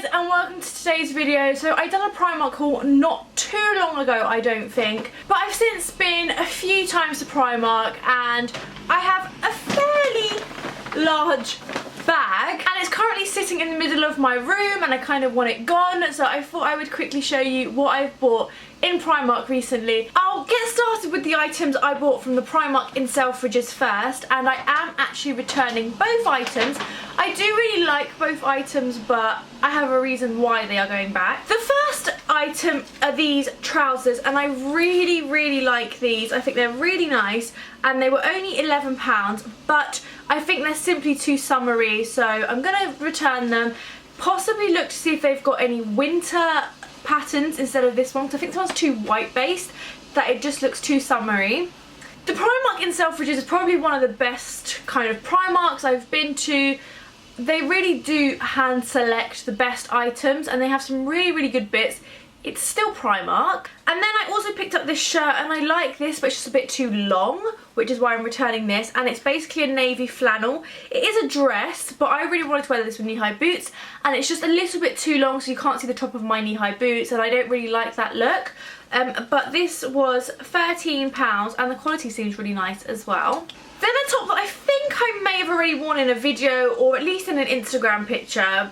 guys, and welcome to today's video. So I done a Primark haul not too long ago, I don't think, but I've since been a few times to Primark and I have a fairly large bag and it's currently sitting in the middle of my room and I kind of want it gone, so I thought I would quickly show you what I've bought in Primark recently. I'll get started with the items I bought from the Primark in Selfridges first, and I am actually returning both items. I do really like both items, but I have a reason why they are going back. The first item are these trousers, and I really like these. I think they're really nice and they were only £11, but I think they're simply too summery, so I'm gonna return them. Possibly look to see if they've got any winter patterns instead of this one, because I think this one's too white based, that it just looks too summery. The Primark in Selfridges is probably one of the best kind of Primarks I've been to. They really do hand select the best items and they have some really good bits. It's still Primark. And then I also picked up this shirt and I like this, but it's just a bit too long, which is why I'm returning this. And it's basically a navy flannel. It is a dress, but I really wanted to wear this with knee-high boots, and it's just a little bit too long so you can't see the top of my knee-high boots, and I don't really like that look. But this was £13 and the quality seems really nice as well. Then a top that I think I may have already worn in a video, or at least in an Instagram picture,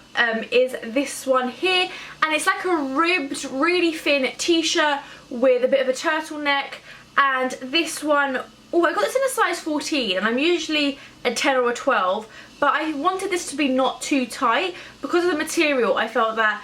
is this one here. And it's like a ribbed, really thin t-shirt with a bit of a turtleneck. And this one, oh, I got this in a size 14 and I'm usually a 10 or a 12. But I wanted this to be not too tight because of the material. I felt that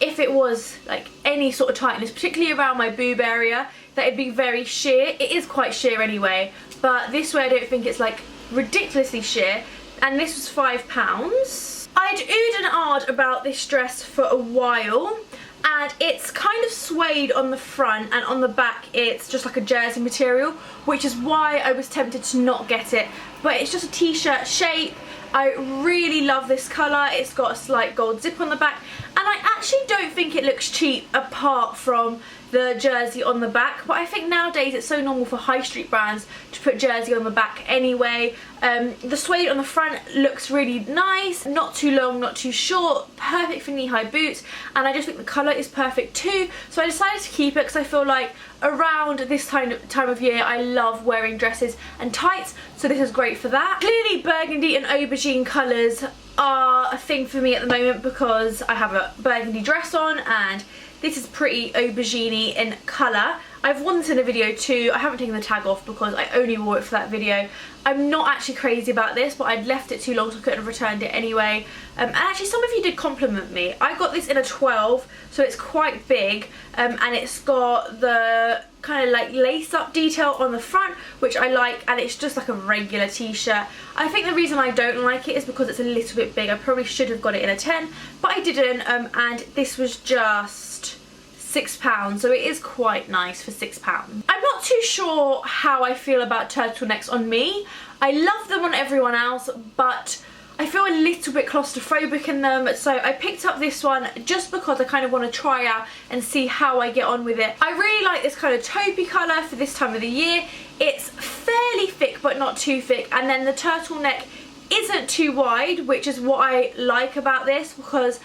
if it was like any sort of tightness, particularly around my boob area, that it'd be very sheer. It is quite sheer anyway, but this way I don't think it's like ridiculously sheer. And this was £5. I'd oohed and ahed about this dress for a while, and it's kind of suede on the front and on the back it's just like a jersey material, which is why I was tempted to not get it. But it's just a t-shirt shape. I really love this colour. It's got a slight gold zip on the back, and I actually don't think it looks cheap apart from the jersey on the back, but I think nowadays it's so normal for high street brands to put jersey on the back anyway. The suede on the front looks really nice, not too long, not too short, perfect for knee-high boots, and I just think the colour is perfect too, so I decided to keep it because I feel like around this time of year I love wearing dresses and tights, so this is great for that. Clearly burgundy and aubergine colours are a thing for me at the moment because I have a burgundy dress on and this is pretty aubergine in colour. I've worn this in a video too. I haven't taken the tag off because I only wore it for that video. I'm not actually crazy about this, but I'd left it too long so I couldn't have returned it anyway. And actually some of you did compliment me. I got this in a 12, so it's quite big, and it's got the kind of like lace up detail on the front, which I like, and it's just like a regular t-shirt. I think the reason I don't like it is because it's a little bit big. I probably should have got it in a 10, but I didn't, and this was just £6, so it is quite nice for £6. I'm not too sure how I feel about turtlenecks on me. I love them on everyone else, but I feel a little bit claustrophobic in them, so I picked up this one just because I kind of want to try out and see how I get on with it. I really like this kind of taupey colour for this time of the year. It's fairly thick but not too thick, and then the turtleneck isn't too wide, which is what I like about this, because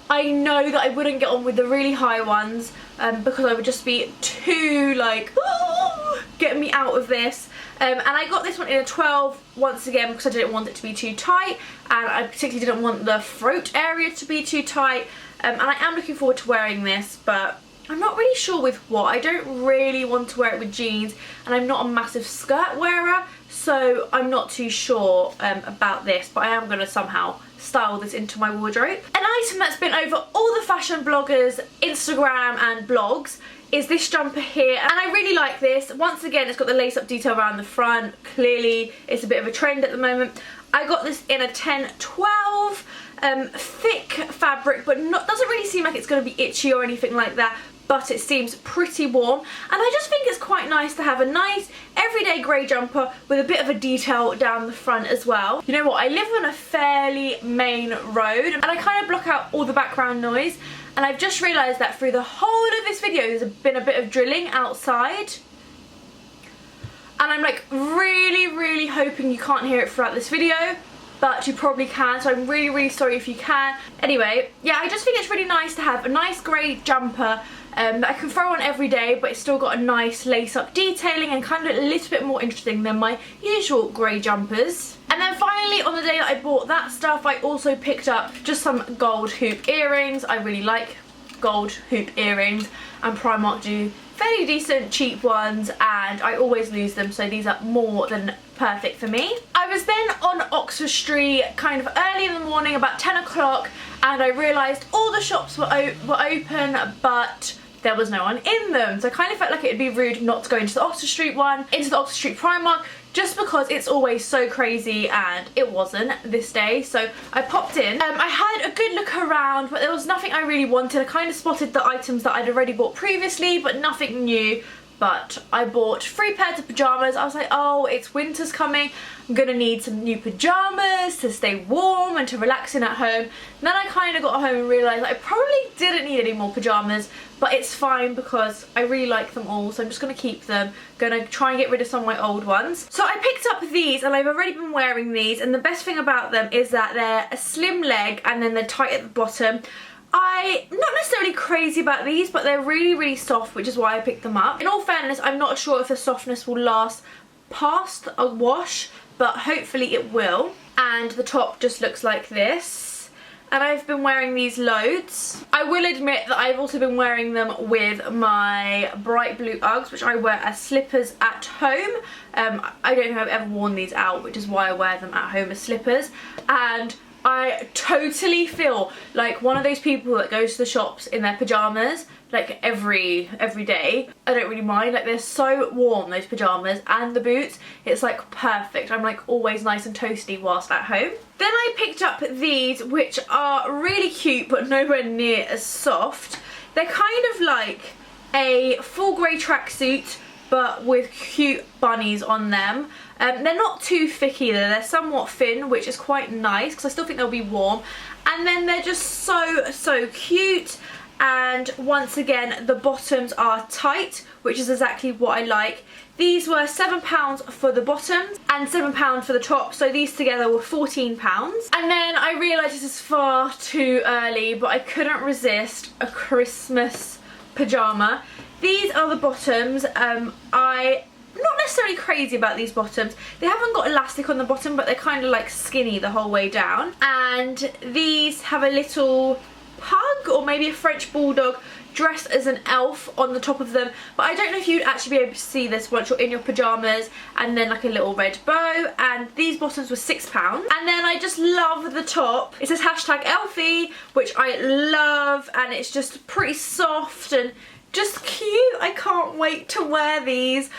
I know that I wouldn't get on with the really high ones because I would just be too like, oh, get me out of this. And I got this one in a 12 once again because I didn't want it to be too tight, and I particularly didn't want the throat area to be too tight. And I am looking forward to wearing this, but I'm not really sure with what. I don't really want to wear it with jeans, and I'm not a massive skirt wearer, so I'm not too sure about this, but I am going to somehow style this into my wardrobe. An item that's been over all the fashion bloggers' Instagram and blogs is this jumper here, and I really like this. Once again, it's got the lace up detail around the front. Clearly it's a bit of a trend at the moment. I got this in a 10-12, thick fabric, but doesn't really seem like it's going to be itchy or anything like that, but it seems pretty warm, and I just think it's quite nice to have a nice everyday grey jumper with a bit of a detail down the front as well. You know what, I live on a fairly main road and I kind of block out all the background noise, and I've just realised that through the whole of this video there's been a bit of drilling outside, and I'm like really hoping you can't hear it throughout this video, but you probably can, so I'm really, really sorry if you can. Anyway, yeah, I just think it's really nice to have a nice grey jumper that I can throw on every day, but it's still got a nice lace-up detailing and kind of a little bit more interesting than my usual grey jumpers. And then finally, on the day that I bought that stuff, I also picked up just some gold hoop earrings. I really like gold hoop earrings, and Primark do fairly decent cheap ones, and I always lose them, so these are more than perfect for me. I was then on Oxford Street kind of early in the morning, about 10 o'clock, and I realised all the shops were open, but there was no one in them. So I kind of felt like it would be rude not to go into the Oxford Street one, into the Oxford Street Primark, just because it's always so crazy, and it wasn't this day. So I popped in. I had a good look around, but there was nothing I really wanted. I kind of spotted the items that I'd already bought previously, but nothing new. But I bought 3 pairs of pyjamas. I was like, oh, it's winter's coming. I'm gonna need some new pyjamas to stay warm and to relax in at home. And then I kind of got home and realised I probably didn't need any more pyjamas, but it's fine because I really like them all, so I'm just gonna keep them. Gonna try and get rid of some of my old ones. So I picked up these, and I've already been wearing these, and the best thing about them is that they're a slim leg and then they're tight at the bottom. I'm not necessarily crazy about these, but they're really, really soft, which is why I picked them up. In all fairness, I'm not sure if the softness will last past a wash, but hopefully it will. And the top just looks like this. And I've been wearing these loads. I will admit that I've also been wearing them with my bright blue Uggs, which I wear as slippers at home. I don't think I've ever worn these out, which is why I wear them at home as slippers. And I totally feel like one of those people that goes to the shops in their pyjamas like every day. I don't really mind, like they're so warm, those pyjamas, and the boots, it's like perfect. I'm like always nice and toasty whilst at home. Then I picked up these, which are really cute but nowhere near as soft. They're kind of like a full grey tracksuit but with cute bunnies on them. They're not too thick either, they're somewhat thin, which is quite nice because I still think they'll be warm. And then they're just so cute, and once again the bottoms are tight, which is exactly what I like. These were £7 for the bottoms and £7 for the top, so these together were £14. And then I realised this is far too early, but I couldn't resist a Christmas pyjama. These are the bottoms. I'm not necessarily crazy about these bottoms. They haven't got elastic on the bottom, but they're kind of like skinny the whole way down. And these have a little pug or maybe a French bulldog dressed as an elf on the top of them, but I don't know if you'd actually be able to see this once you're in your pyjamas. And then like a little red bow, and these bottoms were £6. And then I just love the top. It says #Elfie, which I love, and it's just pretty soft and just cute. I can't wait to wear these.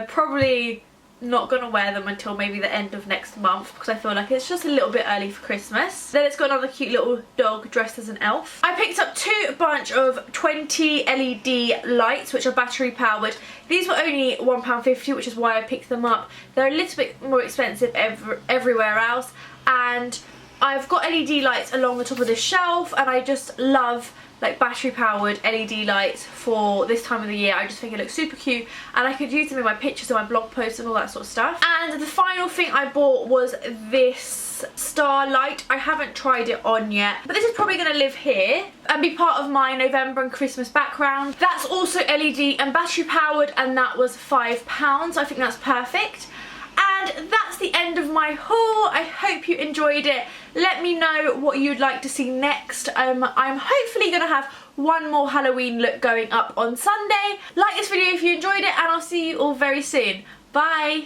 Probably not gonna wear them until maybe the end of next month because I feel like it's just a little bit early for Christmas. Then it's got another cute little dog dressed as an elf. I picked up a bunch of 20 LED lights, which are battery powered. These were only £1.50, which is why I picked them up. They're a little bit more expensive everywhere else, and I've got LED lights along the top of this shelf, and I just love like battery powered LED lights for this time of the year. I just think it looks super cute, and I could use them in my pictures and my blog posts and all that sort of stuff. And the final thing I bought was this star light. I haven't tried it on yet, but this is probably going to live here and be part of my November and Christmas background. That's also LED and battery powered, and that was £5. I think that's perfect. And that's the end of my haul. I hope you enjoyed it. Let me know what you'd like to see next. I'm hopefully going to have one more Halloween look going up on Sunday. Like this video if you enjoyed it, and I'll see you all very soon. Bye!